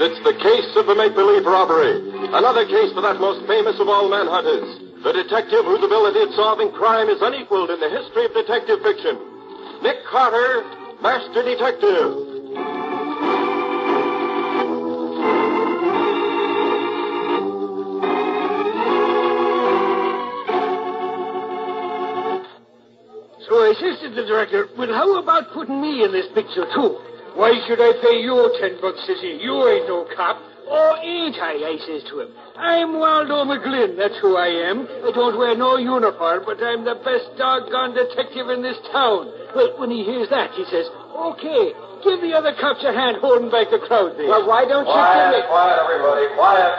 it's the case of the make-believe robbery. Another case for that most famous of all manhunters. The detective whose ability at solving crime is unequaled in the history of detective fiction. Nick Carter, Master Detective. So I says to the director, well, how about putting me in this picture, too? Why should I pay you $10, says he. You ain't no cop. Oh, ain't I says to him. I'm Waldo McGlynn, that's who I am. I don't wear no uniform, but I'm the best doggone detective in this town. Well, when he hears that, he says, okay, give the other cops a hand holding back the crowd there. Well, why don't you give me... Quiet, everybody, quiet.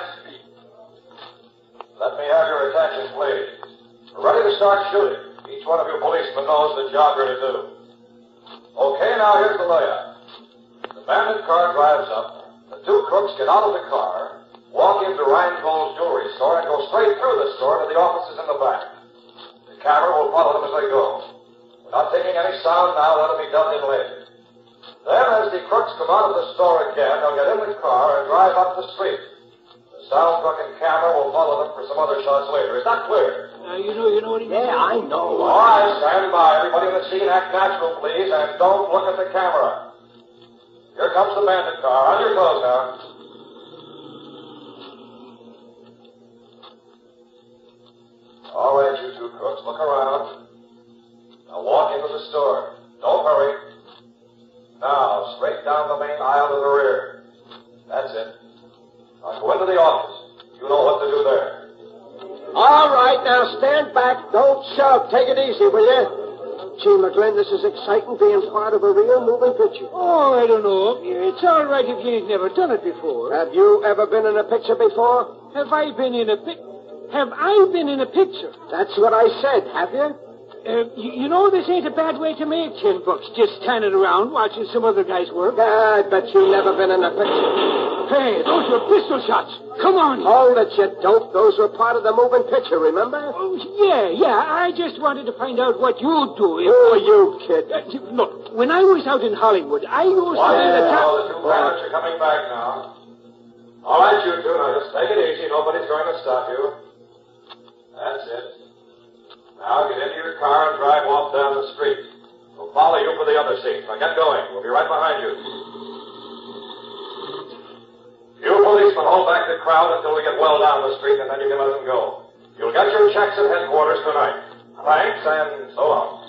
Let me have your attention, please. We're ready to start shooting. Each one of you policemen knows the job you're to do. Okay, now here's the layout. The bandit car drives up. The two crooks get out of the car, walk into Reingold's jewelry store, and go straight through the store to the offices in the back. The camera will follow them as they go. We're not taking any sound now. That'll be done in later. Then, as the crooks come out of the store again, they'll get in the car and drive up the street. The sound truck and camera will follow them for some other shots later. Is that clear? You know what he means? Yeah, I know. All right, stand by. Everybody in the scene, act natural, please, and don't look at the camera. Here comes the bandit car. On your clothes now. All right, you two crooks, look around. Now walk into the store. Don't hurry. Now, straight down the main aisle to the rear. That's it. Now go into the office. You know what to do there. All right, now stand back. Don't shout. Take it easy, will you? Gee, McGlynn, this is exciting, being part of a real moving picture. Oh, I don't know. It's all right if you ain't never done it before. Have you ever been in a picture before? Have I been in a picture? That's what I said, have you? You know, this ain't a bad way to make $10, just standing around watching some other guys work. I bet you've never been in a picture. Hey, those were pistol shots. Come on. Hold it, you dope. Those were part of the moving picture, remember? Oh, yeah. I just wanted to find out what you'd do if... Who are you, kid? Look, when I was out in Hollywood, I used to be the top... The two bandits are coming back now. All right, you two, now just take it easy. Nobody's going to stop you. That's it. Now get into your car and drive off down the street. We'll follow you for the other seats. Now get going. We'll be right behind you. You policemen hold back the crowd until we get well down the street, and then you can let them go. You'll get your checks at headquarters tonight. Thanks, and so long.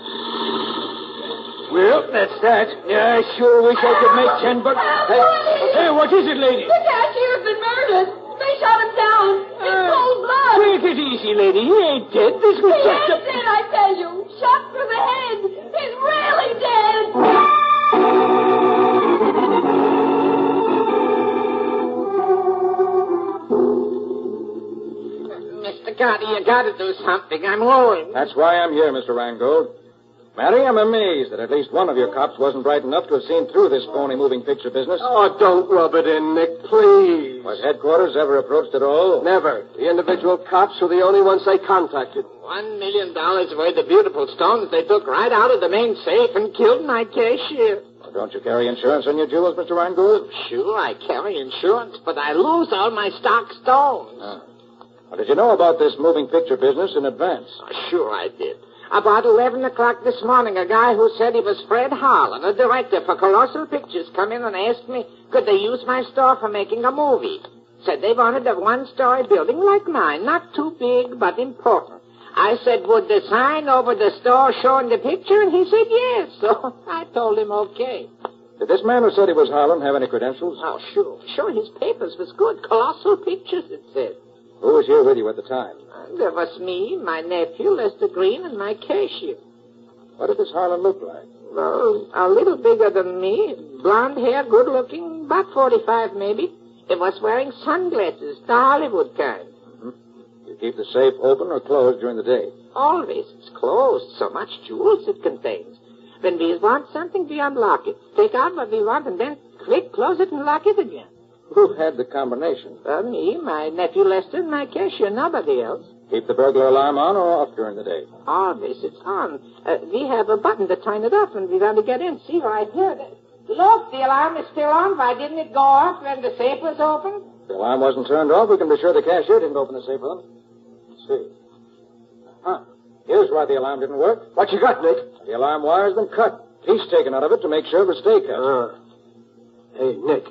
Well, that's that. Yeah, I sure wish I could make $10. Hey, what is it, lady? The cashier's been murdered. They shot him down. In cold blood. Take it easy, lady. He ain't dead. This was He just is dead, I tell you. Shot through the head. He's really dead. Mr. Carter, you gotta do something. I'm worried. That's why I'm here, Mr. Reingold. Mary, I'm amazed that at least one of your cops wasn't bright enough to have seen through this phony moving picture business. Oh, don't rub it in, Nick, please. Was headquarters ever approached at all? Never. The individual cops were the only ones they contacted. $1 million worth of beautiful stones they took right out of the main safe and killed my cashier. Well, don't you carry insurance on your jewels, Mr. Reingold? Sure, I carry insurance, but I lose all my stock stones. Well, did you know about this moving picture business in advance? Oh, sure I did. About 11 o'clock this morning, a guy who said he was Fred Harlan, a director for Colossal Pictures, come in and asked me, could they use my store for making a movie? Said they wanted a one-story building like mine, not too big, but important. I said, would the sign over the store showing the picture? And he said yes. So I told him okay. Did this man who said he was Harlan have any credentials? Oh, sure. Sure, his papers was good. Colossal Pictures, it said. Who was here with you at the time? There was me, my nephew, Lester Green, and my cashier. What did this Harlan look like? Well, a little bigger than me. Blonde hair, good-looking, about 45 maybe. He was wearing sunglasses, the Hollywood kind. Mm-hmm. You keep the safe open or closed during the day? Always. It's closed. So much jewels it contains. When we want something, we unlock it. Take out what we want and then click, close it, and lock it again. Who had the combination? Me, my nephew Lester, and my cashier, nobody else. Keep the burglar alarm on or off during the day? Always, it's on. We have a button to turn it off when we want to get in. See right here. Look, the alarm is still on. Why didn't it go off when the safe was open? The alarm wasn't turned off. We can be sure the cashier didn't open the safe for them. Let's see. Huh. Here's why the alarm didn't work. What you got, Nick? The alarm wire's been cut. Piece taken out of it to make sure it would stay cut. Hey, Nick,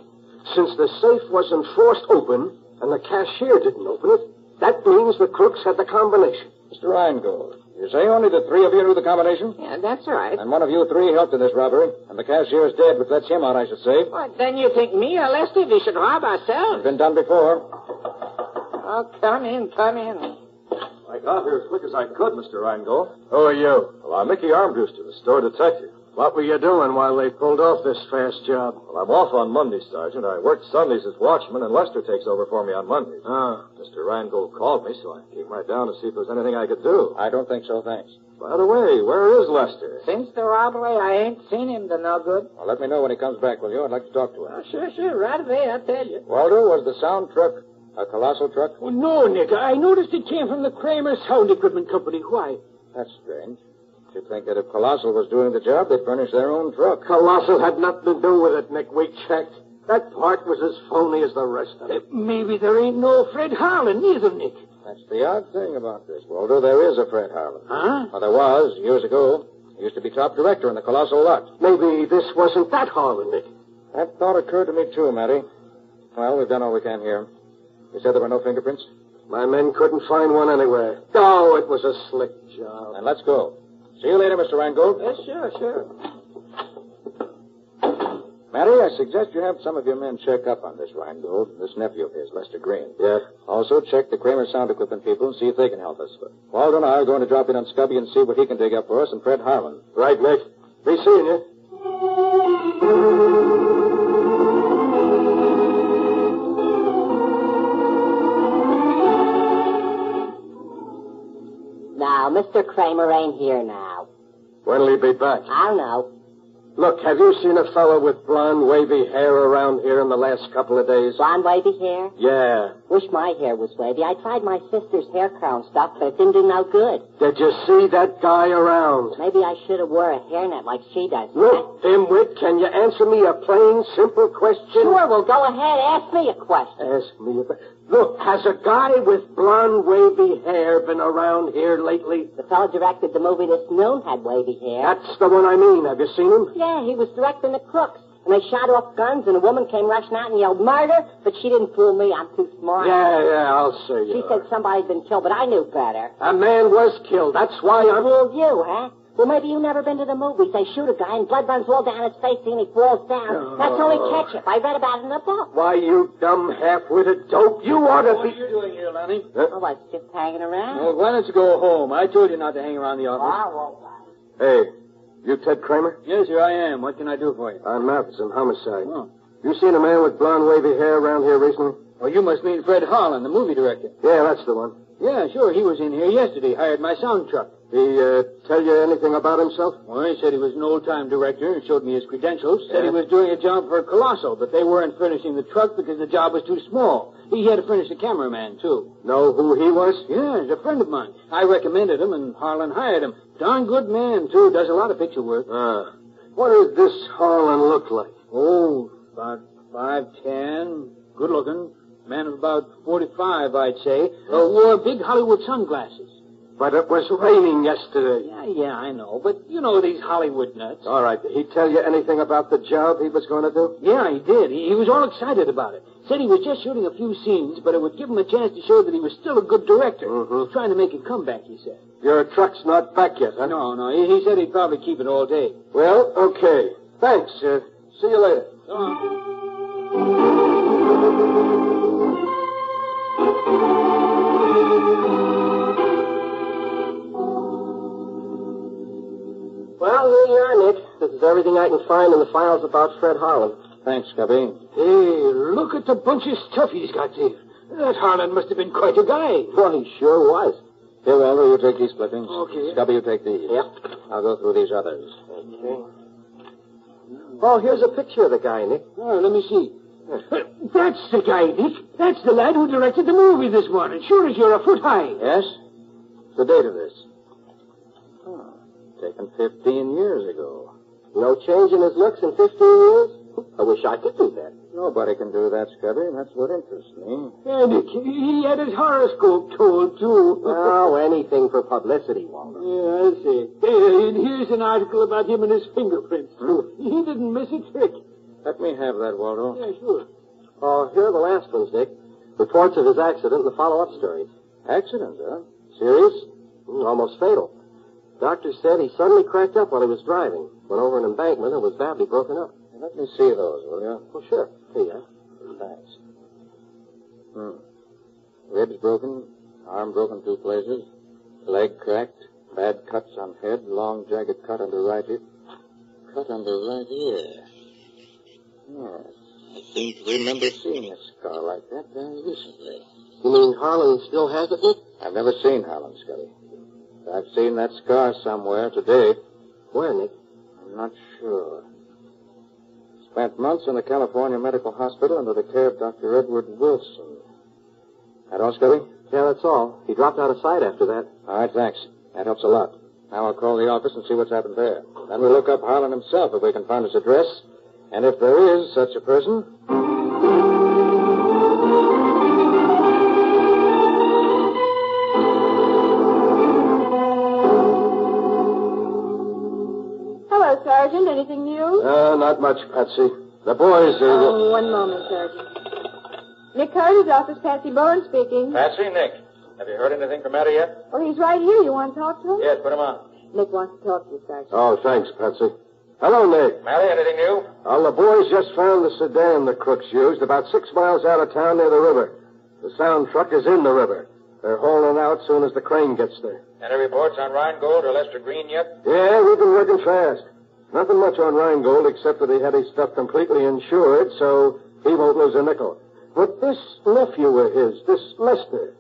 since the safe wasn't forced open and the cashier didn't open it, that means the crooks had the combination. Mr. Reingold, you say only the three of you knew the combination? Yeah, that's right. And one of you three helped in this robbery. And the cashier's dead, which lets him out, I should say. What, then you think me or Lester we should rob ourselves? It's been done before. Oh, come in, come in. I got here as quick as I could, Mr. Reingold. Who are you? Well, I'm Mickey Armbruster, the store detective. What were you doing while they pulled off this fast job? Well, I'm off on Monday, Sergeant. I worked Sundays as watchman, and Lester takes over for me on Mondays. Mr. Reingold called me, so I came right down to see if there was anything I could do. I don't think so, thanks. By the way, where is Lester? Since the robbery, I ain't seen him to no good. Well, let me know when he comes back, will you? I'd like to talk to him. Oh, sure, right away, I'll tell you. Walter, was the sound truck a colossal truck? Oh, no, Nick. I noticed it came from the Kramer Sound Equipment Company. Why? That's strange. You'd think that if Colossal was doing the job, they'd furnish their own truck. Colossal had nothing to do with it, Nick. We checked. That part was as phony as the rest of it. Maybe there ain't no Fred Harlan either, Nick. That's the odd thing about this, Walter. There is a Fred Harlan. Huh? Well, there was, years ago. He used to be top director in the Colossal lot. Maybe this wasn't that Harlan, Nick. That thought occurred to me, too, Matty. Well, we've done all we can here. You said there were no fingerprints? My men couldn't find one anywhere. Oh, it was a slick job. Then let's go. See you later, Mr. Reingold. Yes, sure. Matty, I suggest you have some of your men check up on this Reingold, this nephew of his, Lester Green. Yeah? Also, check the Kramer Sound Equipment people and see if they can help us. Walter and I are going to drop in on Scubby and see what he can dig up for us and Fred Harlan. Right, Nick. Be seeing you. Now, Mr. Kramer ain't here now. When'll he be back? I don't know. Look, have you seen a fellow with blonde, wavy hair around here in the last couple of days? Blonde, wavy hair? Yeah. Wish my hair was wavy. I tried my sister's hair crown stuff, but it didn't do no good. Did you see that guy around? Maybe I should have wore a hairnet like she does. Look, dimwit, can you answer me a plain, simple question? Sure, well, go ahead. Ask me a question. Ask me a Look, has a guy with blonde, wavy hair been around here lately? The fellow directed the movie this noon had wavy hair. That's the one I mean. Have you seen him? Yeah, he was directing the crooks. And they shot off guns, and a woman came rushing out and yelled, "Murder!" But she didn't fool me. I'm too smart. Yeah, I'll see you. She said somebody'd been killed, but I knew better. A man was killed. That's why I'm... Fooled you, huh? Well, maybe you've never been to the movies. They shoot a guy, and blood runs all down his face, and he falls down. That's only ketchup. I read about it in a book. Why, you dumb half-witted dope. You ought to be... What are you doing here, Lonnie? Oh, I was just hanging around. Well, why don't you go home? I told you not to hang around the office. Hey, you Ted Kramer? Yes, sir, I am. What can I do for you? I'm Matheson, homicide. Oh. You seen a man with blonde, wavy hair around here recently? Oh, you must mean Fred Harlan, the movie director. Yeah, that's the one. Yeah, sure. He was in here yesterday. Hired my sound truck. He tell you anything about himself? Well, he said he was an old-time director and showed me his credentials. Said he was doing a job for Colossal, but they weren't furnishing the truck because the job was too small. He had to furnish the cameraman, too. Know who he was? Yeah, he's a friend of mine. I recommended him, and Harlan hired him. Darn good man, too. Does a lot of picture work. What did this Harlan look like? Oh, about 5'10", good-looking. Man of about 45, I'd say. Wore big Hollywood sunglasses. But it was raining yesterday. Yeah, I know. But you know these Hollywood nuts. All right. Did he tell you anything about the job he was going to do? Yeah, he did. He was all excited about it. Said he was just shooting a few scenes, but it would give him a chance to show that he was still a good director. Mm-hmm. Trying to make a comeback, he said. Your truck's not back yet, huh? No. He said he'd probably keep it all day. Well, okay. Thanks. See you later. Well, here you are, Nick. This is everything I can find in the files about Fred Harlan. Thanks, Scubby. Hey, look at the bunch of stuff he's got there. That Harlan must have been quite a guy. Well, he sure was. Here, Walter, you take these clippings. Okay. Scubby, you take these. Yep. I'll go through these others. Okay. Oh, here's a picture of the guy, Nick. Oh, let me see. That's the guy, Nick. That's the lad who directed the movie this morning. Sure as you're a foot high. Yes? The date of this? Oh, taken 15 years ago. No change in his looks in 15 years? I wish I could do that. Nobody can do that, Scubby, and that's what interests me. Yeah, Nick, he had his horoscope told, too. Oh, anything for publicity, Walter. Yeah, I see. Hey, and here's an article about him and his fingerprints, too. He didn't miss a trick. Let me have that, Waldo. Yeah, sure. Oh, here are the last ones, Dick. Reports of his accident and the follow-up story. Accident, huh? Serious? Almost fatal. Doctor said he suddenly cracked up while he was driving. Went over an embankment and was badly broken up. Let me see those, will you? Oh, sure. Here you are. Thanks. Ribs broken, arm broken 2 places, leg cracked, bad cuts on head, long jagged cut under right ear. Cut under right ear. Yes. I seem to remember seeing a scar like that very recently. You mean Harlan still has it, Nick? I've never seen Helen, Scotty. I've seen that scar somewhere today. Where, Nick? I'm not sure. Spent months in the California Medical Hospital under the care of Dr. Edward Wilson. That all, Scotty? Yeah, that's all. He dropped out of sight after that. All right, thanks. That helps a lot. Now I'll call the office and see what's happened there. Then we'll look up Harlan himself if we can find his address. And if there is such a person... Hello, Sergeant. Anything new? Not much, Patsy. The boys are... Oh, one moment, Sergeant. Nick Carter's office, Patsy Bowen speaking. Patsy, Nick. Have you heard anything from Matty yet? Well, he's right here. You want to talk to him? Yes, put him on. Nick wants to talk to you, Sergeant. Oh, thanks, Patsy. Hello, Nick. Matty, anything new? Well, the boys just found the sedan the crooks used about 6 miles out of town near the river. The sound truck is in the river. They're hauling out soon as the crane gets there. Any reports on Rheingold or Lester Green yet? Yeah, we've been working fast. Nothing much on Rheingold except that he had his stuff completely insured, so he won't lose a nickel. But this nephew of his, this Lester,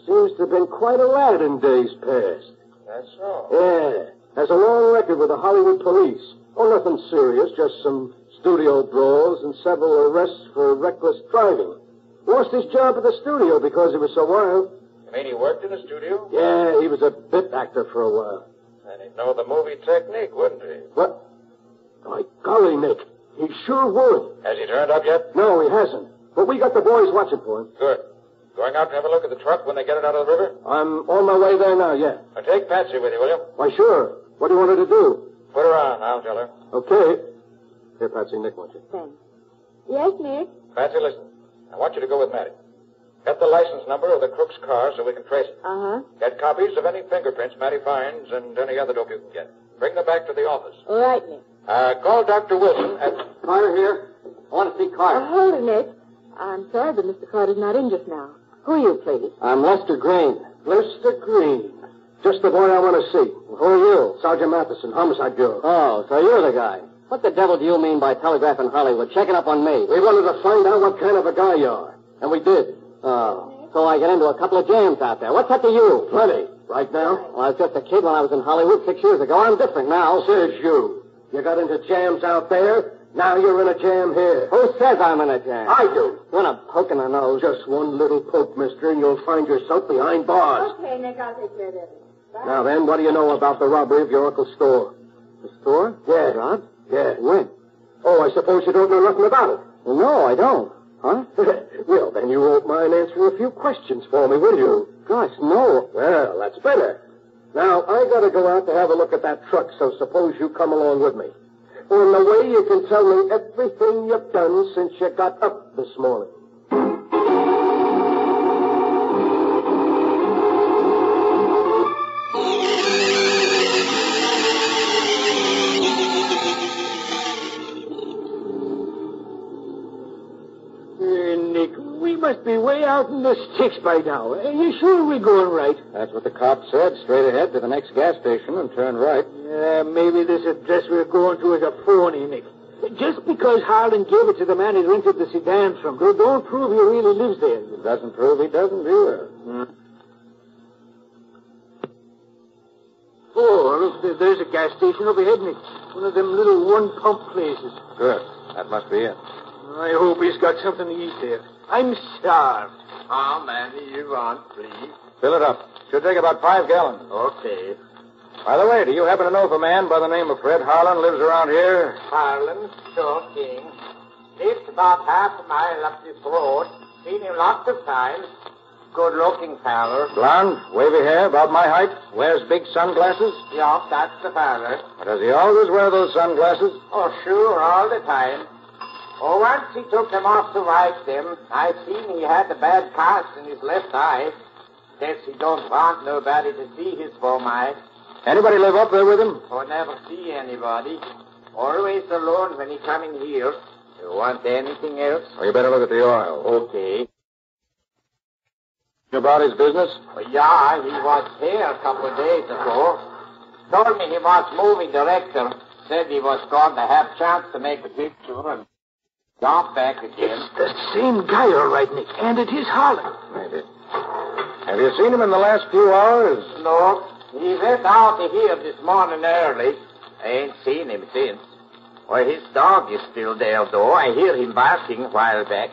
seems to have been quite a lad in days past. That's so. Yeah. Has a long record with the Hollywood police. Oh, nothing serious, just some studio brawls and several arrests for reckless driving. Lost his job at the studio because he was so wild. You mean he worked in the studio? Yeah, he was a bit actor for a while. Then he'd know the movie technique, wouldn't he? What? My golly, Nick. He sure would. Has he turned up yet? No, he hasn't. But we got the boys watching for him. Good. Going out to have a look at the truck when they get it out of the river? I'm on my way there now, yeah. Now take Patsy with you, will you? Why, sure. What do you want her to do? Put her on. I'll tell her. Okay. Here, Patsy, Nick wants you. Thanks. Yes, Nick? Patsy, listen. I want you to go with Matty. Get the license number of the crook's car so we can trace it. Uh-huh. Get copies of any fingerprints Matty finds and any other dope you can get. Bring them back to the office. All right, Nick. Call Dr. Wilson at... Carter here. I want to see Carter. Hold it, Nick. I'm sorry, but Mr. Carter's not in just now. Who are you, please? I'm Lester Green. Lester Green. Just the boy I want to see. Who are you? Sergeant Matheson, Homicide Bureau. Oh, so you're the guy. What the devil do you mean by telegraphing Hollywood? Checking up on me. We wanted to find out what kind of a guy you are. And we did. Oh, so I get into a couple of jams out there. What's that to you? Plenty. Right now? Well, I was just a kid when I was in Hollywood 6 years ago. I'm different now. Says you. You got into jams out there. Now you're in a jam here. Who says I'm in a jam? I do. You want a poke in the nose? Just one little poke, mister, and you'll find yourself behind bars. Okay, Nick, I'll take care of that. Bye. Now then, what do you know about the robbery of your uncle's store? The store? Yeah. Robbed? Yeah. When? Oh, I suppose you don't know nothing about it. Well, no, I don't. Huh? Well, then you won't mind answering a few questions for me, will you? Gosh, no. Well, that's better. Now, I gotta go out to have a look at that truck, so suppose you come along with me. On the way, you can tell me everything you've done since you got up this morning. Nick, we must be way out in the sticks by now. Are you sure we're going right? That's what the cop said. Straight ahead to the next gas station and turn right. Yeah, maybe this address we're going to is a phony, Nick. Just because Harlan gave it to the man he rented the sedan from, don't prove he really lives there. It doesn't prove he doesn't either. Oh, look, there's a gas station overhead, Nick. One of them little one-pump places. Good. That must be it. I hope he's got something to eat there. I'm starved. How many you want, please? Fill it up. Should take about 5 gallons. Okay. By the way, do you happen to know if a man by the name of Fred Harlan lives around here? Harlan, sure thing. Lives about half a mile up this road. Seen him lots of times. Good-looking feller. Blonde, wavy hair, about my height, wears big sunglasses? Yeah, that's the feller. Does he always wear those sunglasses? Oh, sure, all the time. Oh, once he took them off to wipe them. I seen he had a bad cast in his left eye. Guess he don't want nobody to see his bum eye. Anybody live up there with him? Oh, never see anybody. Always alone when he come in here. You want anything else? Well, you better look at the oil. Okay. About his business? Oh, yeah, he was here a couple of days ago. Told me he was movie director. Said he was going to have chance to make a picture and jump back again. It's the same guy, all right, Nick. And it is Harlan. Maybe. Have you seen him in the last few hours? No. He went out of here this morning early. I ain't seen him since. Well, his dog is still there, though. I hear him barking a while back.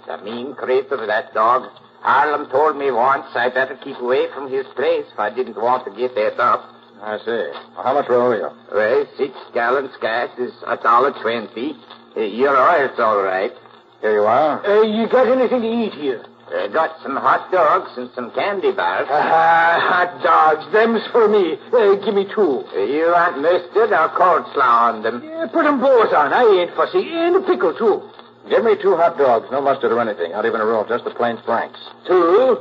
The mean creature, that dog. Harlan told me once I better keep away from his place if I didn't want to get that up. I see. Well, how much will I owe you? Well, 6 gallons gas is $1.20. Your oil's all right. Here you are. You got anything to eat here? Got some hot dogs and some candy bars. Hot dogs. Them's for me. Give me 2. You want mustard or coleslaw on them? Put them both on. I ain't fussy. And a pickle, too. Give me 2 hot dogs. No mustard or anything. Not even a roll. Just the plain Franks. 2?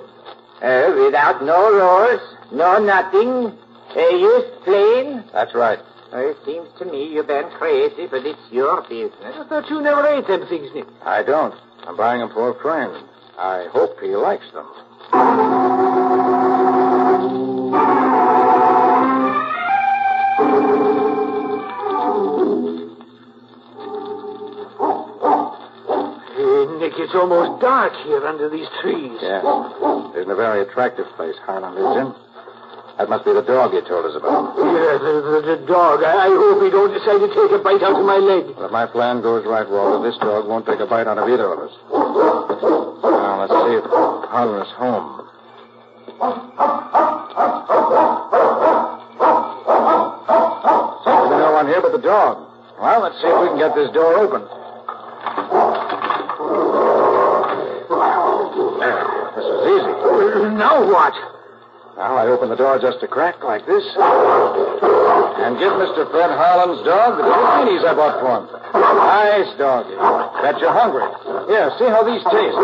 Without no rolls, no nothing. Just plain? That's right. It seems to me you've been crazy, but it's your business. I thought you never ate them things, Nick. I don't. I'm buying them for a friend. I hope he likes them. Hey, Nick, it's almost dark here under these trees. Yeah. It isn't a very attractive place Harlan lives in. That must be the dog you told us about. Yeah, the dog. I hope he don't decide to take a bite out of my leg. Well, if my plan goes right, Walter, this dog won't take a bite out of either of us. Now, let's see if Harlan is home. There's no one here but the dog. Well, let's see if we can get this door open. There. This is easy. Now what? Now I open the door just a crack like this. And give Mr. Fred Harlan's dog the little weenies I bought for him. Nice doggy. Bet you're hungry. Here, see how these taste.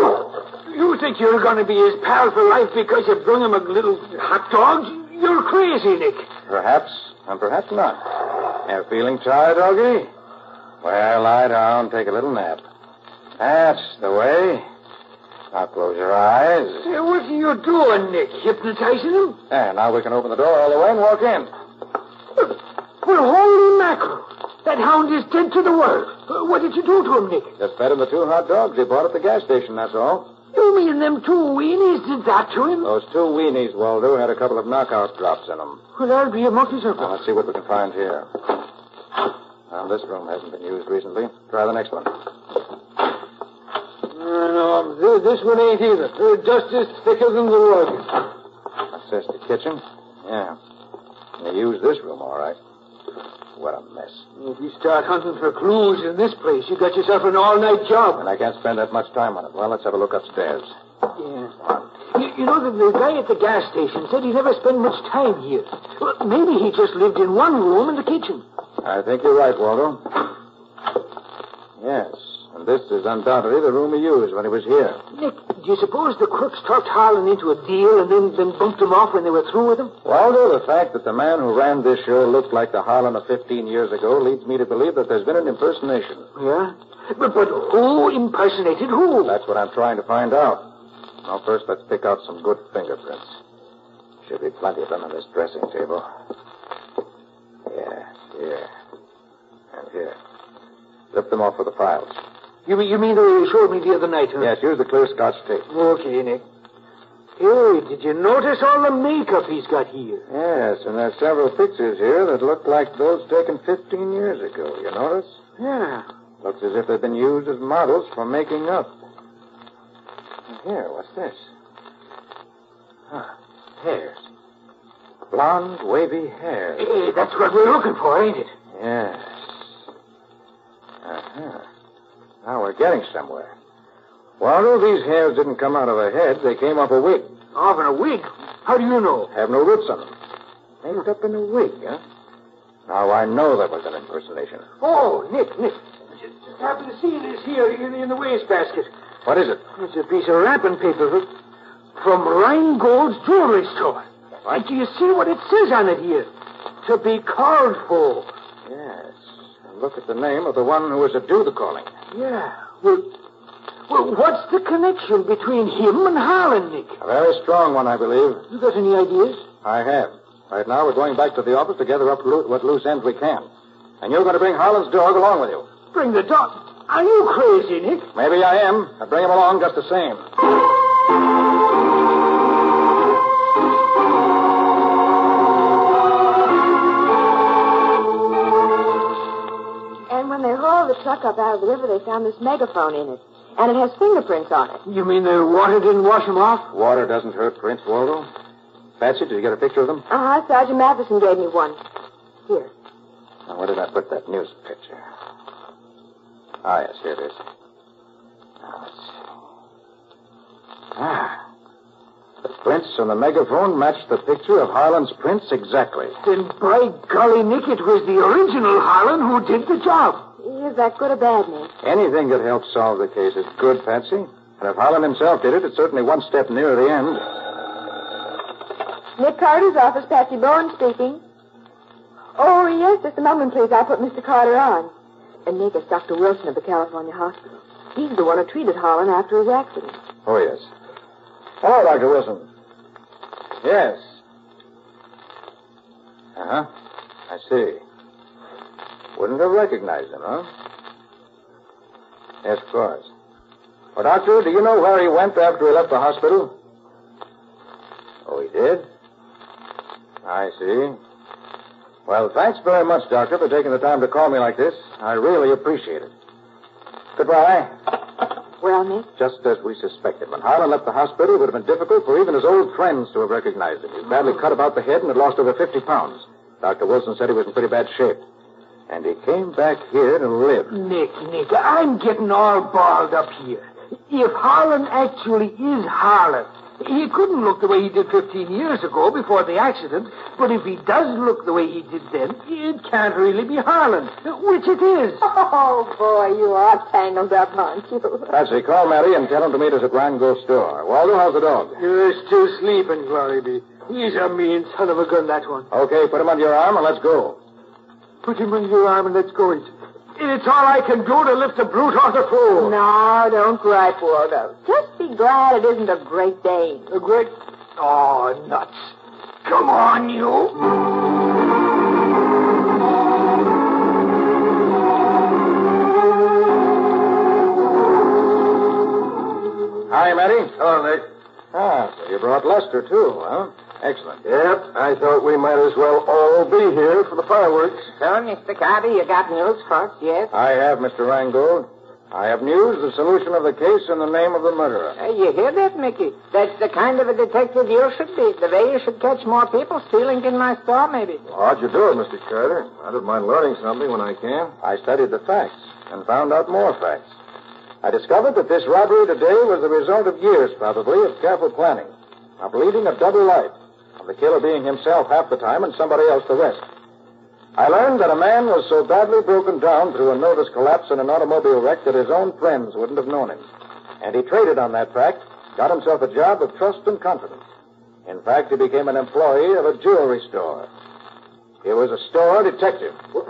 You think you're going to be his pal for life because you brung him a little hot dog? You're crazy, Nick. Perhaps, and perhaps not. You feeling tired, doggy? Well, lie down, take a little nap. That's the way. Now close your eyes. Hey, what are you doing, Nick? Hypnotizing him? Yeah, now we can open the door all the way and walk in. Well, holy mackerel. That hound is dead to the world. What did you do to him, Nick? Just fed him the 2 hot dogs he bought at the gas station, that's all. You mean them 2 weenies did that to him? Those 2 weenies, Waldo, had a couple of knockout drops in them. Well, that'll be a monkey's Now, let's see what we can find here. Well, this room hasn't been used recently. Try the next one. No, this one ain't either. Dust is thicker than the rug. That's just the kitchen. Yeah. They used this room, all right. What a mess. If you start hunting for clues in this place, you got yourself an all-night job. And I can't spend that much time on it. Well, let's have a look upstairs. Yeah. You know, the guy at the gas station said he never spent much time here. Well, maybe he just lived in one room in the kitchen. I think you're right, Waldo. Yes. And this is undoubtedly the room he used when he was here. Nick, do you suppose the crooks talked Harlan into a deal and then bumped him off when they were through with him? Waldo, the fact that the man who ran this show looked like the Harlan of 15 years ago leads me to believe that there's been an impersonation. Yeah? But who impersonated who? That's what I'm trying to find out. Now, first, let's pick out some good fingerprints. Should be plenty of them on this dressing table. Yeah, here. And here. Zip them off for the files. You mean they showed me the other night, huh? Yes, use the clear Scotch tape. Okay, Nick. Hey, did you notice all the makeup he's got here? Yes, and there's several pictures here that look like those taken 15 years ago. You notice? Yeah. Looks as if they've been used as models for making up. And here, what's this? Hairs. Blonde, wavy hair. Hey, that's what we're looking for, ain't it? Yes. Uh-huh. Now we're getting somewhere. Waldo, these hairs didn't come out of a head. They came off a wig. Off in a wig? How do you know? Have no roots on them. Made up in a wig, huh? Now I know that was an impersonation. Oh, Nick. Just happened to see this here in the wastebasket. What is it? It's a piece of wrapping paper from Rheingold's jewelry store. Why, do you see what it says on it here? To be called for. Yes. And look at the name of the one who was to do the calling. Yeah. Well, what's the connection between him and Harlan, Nick? A very strong one, I believe. You got any ideas? I have. Right now, we're going back to the office to gather up what loose ends we can. And you're going to bring Harlan's dog along with you. Bring the dog? Are you crazy, Nick? Maybe I am. But bring him along just the same. And when they hauled the truck up out of the river, they found this megaphone in it. And it has fingerprints on it. You mean the water didn't wash them off? Water doesn't hurt prints, Waldo. Patsy, did you get a picture of them? Uh-huh. Sergeant Matheson gave me one. Here. Now, where did I put that news picture? Ah, yes, here it is. Now, let's see. Ah. The prints on the megaphone match the picture of Harlan's prints exactly. Then, by golly, Nick, it was the original Harlan who did the job. Is that good or bad, Nick? Anything that helps solve the case is good, Patsy. And if Harlan himself did it, it's certainly one step nearer the end. Nick Carter's office, Patsy Bowen speaking. Oh, yes, just a moment, please. I'll put Mr. Carter on. And Nick, it's Dr. Wilson of the California Hospital. He's the one who treated Harlan after his accident. Oh, yes. Hello, Dr. Wilson. Yes. Uh-huh. I see. Wouldn't have recognized him, huh? Yes, of course. Well, Doctor, do you know where he went after he left the hospital? Oh, he did? I see. Well, thanks very much, Doctor, for taking the time to call me like this. I really appreciate it. Goodbye. Well, Nick? Just as we suspected. When Harlan left the hospital, it would have been difficult for even his old friends to have recognized him. He was badly cut about the head and had lost over 50 pounds. Dr. Wilson said he was in pretty bad shape. And he came back here to live. Nick, I'm getting all balled up here. If Harlan actually is Harlan, he couldn't look the way he did 15 years ago before the accident, but if he does look the way he did then, it can't really be Harlan, which it is. Oh, boy, you are tangled up, aren't you? Patsy, call Mary and tell him to meet us at Rheingold's store. Waldo, how's the dog? You're still sleeping, Glory be. He's a mean son of a gun, that one. Okay, put him under your arm and let's go. Put him under your arm and let's go. It's all I can do to lift the brute off the floor. No, don't gripe, Waldo. Just be glad it isn't a Great Dane. A great... Oh, nuts. Come on, you. Hi, Matty. Hello, Nick. Ah, so you brought Lester, too, huh? Excellent. Yep, I thought we might as well all be here for the fireworks. So, Mr. Carter, you got news for us, yes? I have, Mr. Rheingold. I have news, the solution of the case, and the name of the murderer. You hear that, Mickey? That's the kind of a detective you should be. The way you should catch more people stealing in my store, maybe. Well, how'd you do it, Mr. Carter? I don't mind learning something when I can. I studied the facts and found out more facts. I discovered that this robbery today was the result of years, probably, of careful planning, of leading a double life, of the killer being himself half the time and somebody else the rest. I learned that a man was so badly broken down through a nervous collapse in an automobile wreck that his own friends wouldn't have known him. And he traded on that fact, got himself a job of trust and confidence. In fact, he became an employee of a jewelry store. He was a store detective. Well,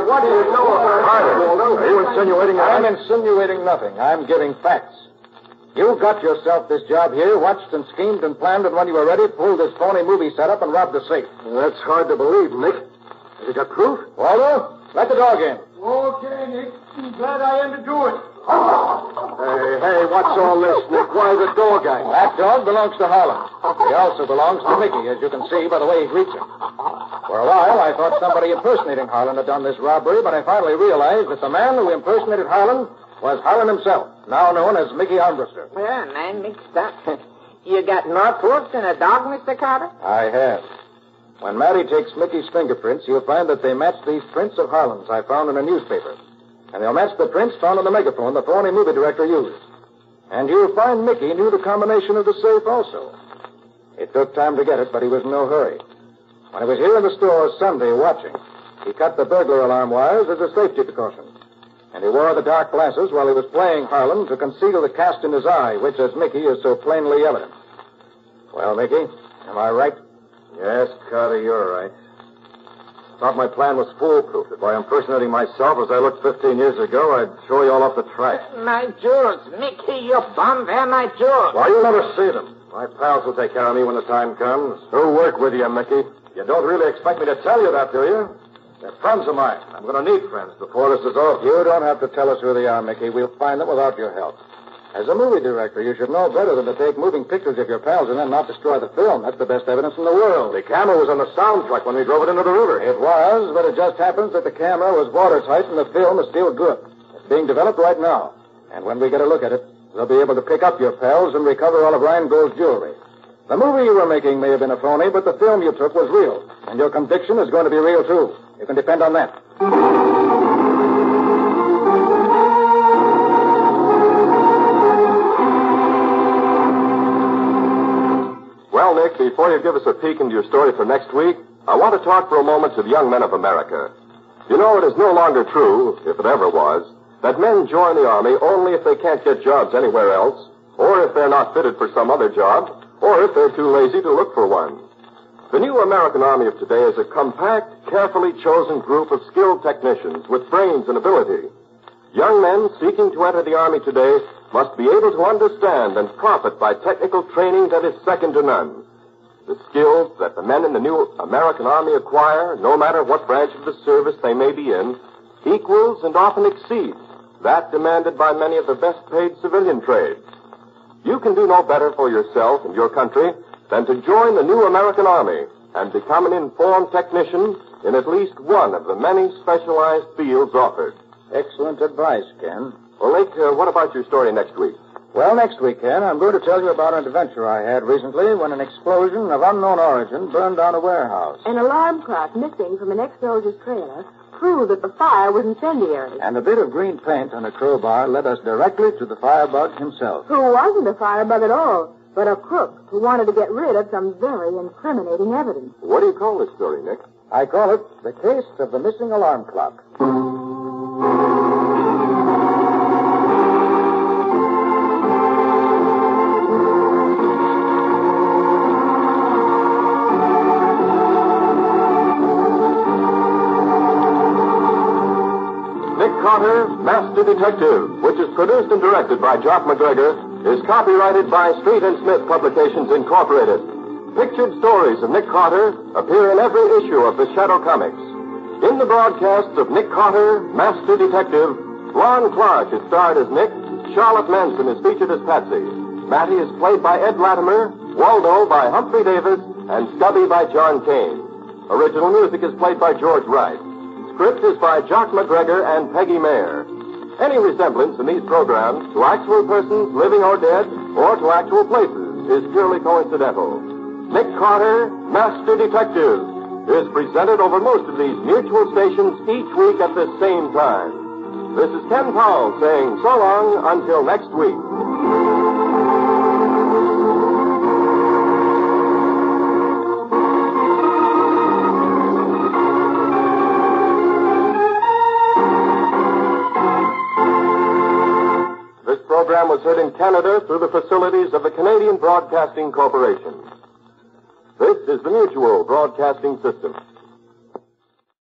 what do you know about Carter, Waldo? Are you insinuating that? I'm insinuating nothing. I'm giving facts. You got yourself this job here, watched and schemed and planned, and when you were ready, pulled this phony movie setup and robbed the safe. That's hard to believe, Nick. Have you got proof? Waldo, let the dog in. Okay, Nick. I'm glad I am to do it. Hey, what's all this, Nick? Why the dog act? That dog belongs to Harlan. He also belongs to Mickey, as you can see by the way he greets him. For a while, I thought somebody impersonating Harlan had done this robbery, but I finally realized that the man who impersonated Harlan was Harlan himself, now known as Mickey Armbruster. Well, man, mixed up. You got more proof than a dog, Mr. Carter? I have. When Matty takes Mickey's fingerprints, he'll find that they match these prints of Harlan's I found in a newspaper. And they'll match the prints found on the megaphone the phony movie director used. And you'll find Mickey knew the combination of the safe also. It took time to get it, but he was in no hurry. When he was here in the store Sunday watching, he cut the burglar alarm wires as a safety precaution. And he wore the dark glasses while he was playing Harlan to conceal the cast in his eye, which, as Mickey, is so plainly evident. Well, Mickey, am I right? Yes, Carter, you're right. Thought my plan was foolproof. That by impersonating myself as I looked 15 years ago, I'd throw you all off the track. My jewels, Mickey, you bum, they're my jewels. Why, you'll never see them. My pals will take care of me when the time comes. Who'll work with you, Mickey? You don't really expect me to tell you that, do you? They're friends of mine. I'm going to need friends before this is over. You don't have to tell us who they are, Mickey. We'll find them without your help. As a movie director, you should know better than to take moving pictures of your pals and then not destroy the film. That's the best evidence in the world. The camera was on the sound truck when we drove it into the river. It was, but it just happens that the camera was watertight and the film is still good. It's being developed right now. And when we get a look at it, we'll be able to pick up your pals and recover all of Rheingold's jewelry. The movie you were making may have been a phony, but the film you took was real. And your conviction is going to be real, too. You can depend on that. Well, Nick, before you give us a peek into your story for next week, I want to talk for a moment to the young men of America. You know, it is no longer true, if it ever was, that men join the Army only if they can't get jobs anywhere else, or if they're not fitted for some other job, or if they're too lazy to look for one. The new American Army of today is a compact, carefully chosen group of skilled technicians with brains and ability. Young men seeking to enter the Army today must be able to understand and profit by technical training that is second to none. The skills that the men in the new American Army acquire, no matter what branch of the service they may be in, equals and often exceeds that demanded by many of the best-paid civilian trades. You can do no better for yourself and your country than to join the new American Army and become an informed technician in at least one of the many specialized fields offered. Excellent advice, Ken. Well, Nick, what about your story next week? Well, next week, Ken, I'm going to tell you about an adventure I had recently when an explosion of unknown origin burned down a warehouse. An alarm clock missing from an ex-soldier's trailer proved that the fire was incendiary. And a bit of green paint on a crowbar led us directly to the firebug himself. Who wasn't a firebug at all, but a crook who wanted to get rid of some very incriminating evidence. What do you call this story, Nick? I call it The Case of the Missing Alarm Clock. Carter, Master Detective, which is produced and directed by Jock MacGregor, is copyrighted by Street and Smith Publications, Incorporated. Pictured stories of Nick Carter appear in every issue of the Shadow Comics. In the broadcasts of Nick Carter, Master Detective, Lon Clark is starred as Nick, Charlotte Manson is featured as Patsy, Matty is played by Ed Latimer, Waldo by Humphrey Davis, and Stubby by John Kane. Original music is played by George Wright. Script is by Jock MacGregor and Peggy Mayer. Any resemblance in these programs to actual persons, living or dead, or to actual places is purely coincidental. Nick Carter, Master Detective, is presented over most of these mutual stations each week at the same time. This is Ken Powell saying so long until next week. The program was heard in Canada through the facilities of the Canadian Broadcasting Corporation. This is the Mutual Broadcasting System.